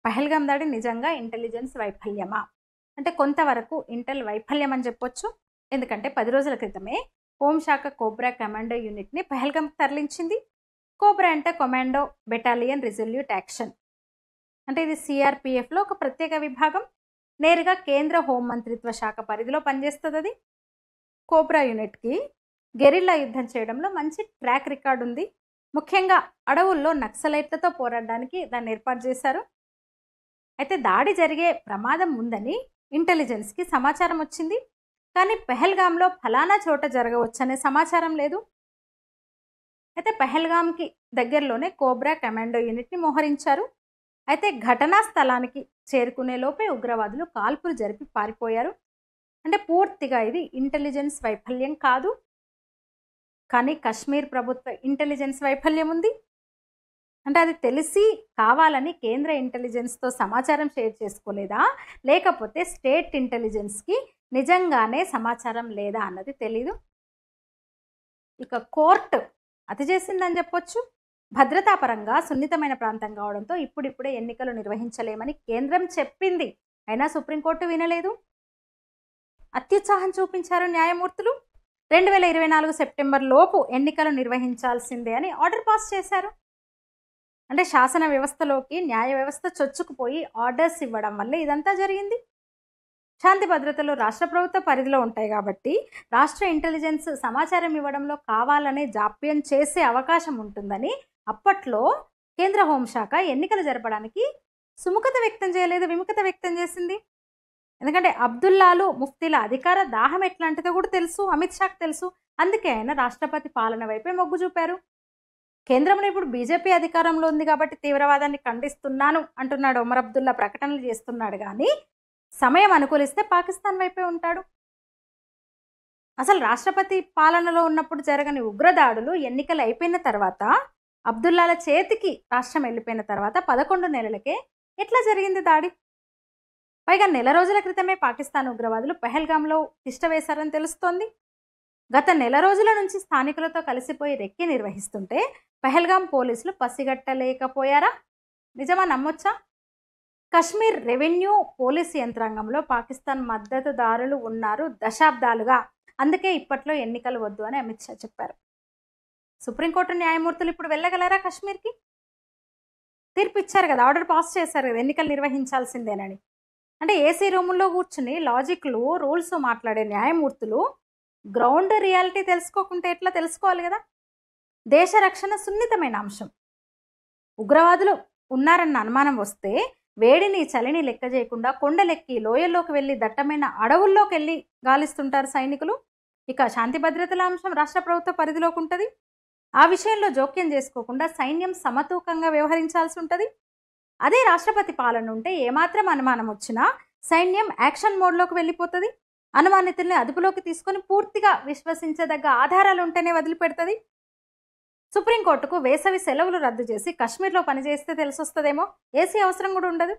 పహల్గామ్ దాడి నిజంగా ఇంటెలిజెన్స్ వైఫల్యమా? అంటే కొంతవరకు ఇంటెల్ వైఫల్యం అని చెప్పొచ్చు. ఎందుకంటే 10 రోజుల క్రితమే హోంశాఖ కోబ్రా కమాండో యూనిట్‌ని పహల్గామ్‌కి తరలించింది. కోబ్రా అంటే కమాండో బెటాలియన్ రిజల్యూట్ యాక్షన్. అంటే ఇది సీఆర్‌పీఎఫ్‌లో ఒక ప్రత్యేక విభాగం. నేరుగా కేంద్ర హోం మంత్రిత్వ శాఖ పరిధిలో పనిచేస్తదది. కోబ్రా యూనిట్‌కి గెరిల్లా యుద్ధం చేయడంలో మంచి ట్రాక్ రికార్డ్ ఉంది. ముఖ్యంగా అడవుల్లో నక్సలైట్లతో పోరాడడానికి దాన్ని ఏర్పాటు చేశారు. అయితే దాడి జరిగే ప్రమాదం ఉందని ఇంటెలిజెన్స్‌కి సమాచారం వచ్చింది. కానీ పెహల్గామ్‌లో ఫలానా చోట జరగవచ్చనే సమాచారం లేదు. అయితే పెహల్గామ్‌కి దగ్గరలోనే కోబ్రా కమాండో యూనిట్‌ని మోహరించారు. అయితే ఘటనా స్థలానికి చేరుకునే లోపే ఉగ్రవాదులు కాల్పులు జరిపి పారిపోయారు. అంటే పూర్తిగా ఇది ఇంటెలిజెన్స్ వైఫల్యం కాదు. కానీ కశ్మీర్ ప్రభుత్వ ఇంటెలిజెన్స్ వైఫల్యం ఉంది. అంటే అది తెలిసి కావాలని కేంద్ర ఇంటెలిజెన్స్‌తో సమాచారం షేర్ చేసుకోలేదా? లేకపోతే స్టేట్ ఇంటెలిజెన్స్‌కి నిజంగానే సమాచారం లేదా అన్నది తెలీదు. ఇక కోర్టు అతి చేసిందని చెప్పొచ్చు. భద్రతాపరంగా సున్నితమైన ప్రాంతం కావడంతో ఇప్పుడిప్పుడే ఎన్నికలు నిర్వహించలేమని కేంద్రం చెప్పింది. అయినా సుప్రీంకోర్టు వినలేదు. అత్యుత్సాహం చూపించారు న్యాయమూర్తులు. 2024 సెప్టెంబర్ లోపు ఎన్నికలు నిర్వహించాల్సిందే అని ఆర్డర్ పాస్ చేశారు. అంటే శాసన వ్యవస్థలోకి న్యాయ వ్యవస్థ చొచ్చుకుపోయి ఆర్డర్స్ ఇవ్వడం వల్ల ఇదంతా జరిగింది. శాంతి భద్రతలు రాష్ట్ర ప్రభుత్వ పరిధిలో ఉంటాయి కాబట్టి రాష్ట్ర ఇంటెలిజెన్స్ సమాచారం ఇవ్వడంలో కావాలనే జాప్యం చేసే అవకాశం ఉంటుందని అప్పట్లో కేంద్ర హోంశాఖ ఎన్నికలు జరపడానికి సుముఖత వ్యక్తం చేయలేదు, విముఖత వ్యక్తం చేసింది. ఎందుకంటే అబ్దుల్లాలు ముఫ్తీల అధికార దాహం ఎట్లాంటిదో కూడా తెలుసు, అమిత్ షాకు తెలుసు. అందుకే ఆయన రాష్ట్రపతి పాలన వైపే మొగ్గు చూపారు. కేంద్రంలో ఇప్పుడు బీజేపీ అధికారంలో ఉంది కాబట్టి తీవ్రవాదాన్ని ఖండిస్తున్నాను అంటున్నాడు ఒమర్ అబ్దుల్లా, ప్రకటనలు చేస్తున్నాడు. కానీ సమయం అనుకూలిస్తే పాకిస్తాన్ వైపే ఉంటాడు. అసలు రాష్ట్రపతి పాలనలో ఉన్నప్పుడు జరగని ఉగ్రదాడులు ఎన్నికలు అయిపోయిన తర్వాత, అబ్దుల్లాల చేతికి రాష్ట్రం వెళ్ళిపోయిన తర్వాత 11 నెలలకే ఎట్లా జరిగింది దాడి? పైగా నెల రోజుల క్రితమే పాకిస్తాన్ ఉగ్రవాదులు పెహల్గామ్లో తిష్ట వేశారని తెలుస్తోంది. గత నెల రోజుల నుంచి స్థానికులతో కలిసిపోయి రెక్కి నిర్వహిస్తుంటే పెహల్గాం పోలీసులు పసిగట్టలేకపోయారా? నిజమా, నమ్మొచ్చా? కశ్మీర్ రెవెన్యూ పోలీసు యంత్రాంగంలో పాకిస్తాన్ మద్దతుదారులు ఉన్నారు దశాబ్దాలుగా. అందుకే ఇప్పట్లో ఎన్నికలు వద్దు అని అమిత్ షా చెప్పారు. సుప్రీంకోర్టు న్యాయమూర్తులు ఇప్పుడు వెళ్ళగలరా కశ్మీర్కి? తీర్పు ఇచ్చారు కదా, ఆర్డర్ పాస్ చేశారు కదా ఎన్నికలు నిర్వహించాల్సిందేనని. అంటే ఏసీ రూముల్లో కూర్చుని లాజిక్లు రూల్స్ మాట్లాడే న్యాయమూర్తులు గ్రౌండ్ రియాలిటీ తెలుసుకోకుంటే ఎట్లా తెలుసుకోవాలి కదా? దేశ రక్షణ సున్నితమైన అంశం. ఉగ్రవాదులు ఉన్నారన్న అనుమానం వస్తే వేడిని చలిని లెక్క చేయకుండా కొండలెక్కి లోయల్లోకి వెళ్ళి దట్టమైన అడవుల్లోకి వెళ్ళి గాలిస్తుంటారు సైనికులు. ఇక శాంతి భద్రతల అంశం రాష్ట్ర ప్రభుత్వ పరిధిలోకి ఉంటుంది. ఆ విషయంలో జోక్యం చేసుకోకుండా సైన్యం సమతూకంగా వ్యవహరించాల్సి ఉంటుంది. అదే రాష్ట్రపతి పాలన ఉంటే ఏమాత్రం అనుమానం వచ్చినా సైన్యం యాక్షన్ మోడ్లోకి వెళ్ళిపోతుంది. అనుమానితుల్ని అదుపులోకి తీసుకొని పూర్తిగా విశ్వసించదగ్గ ఆధారాలు ఉంటేనే వదిలిపెడుతుంది. సుప్రీంకోర్టుకు వేసవి సెలవులు రద్దు చేసి కశ్మీర్లో పనిచేస్తే తెలిసొస్తుందేమో, ఏసీ అవసరం కూడా ఉండదు.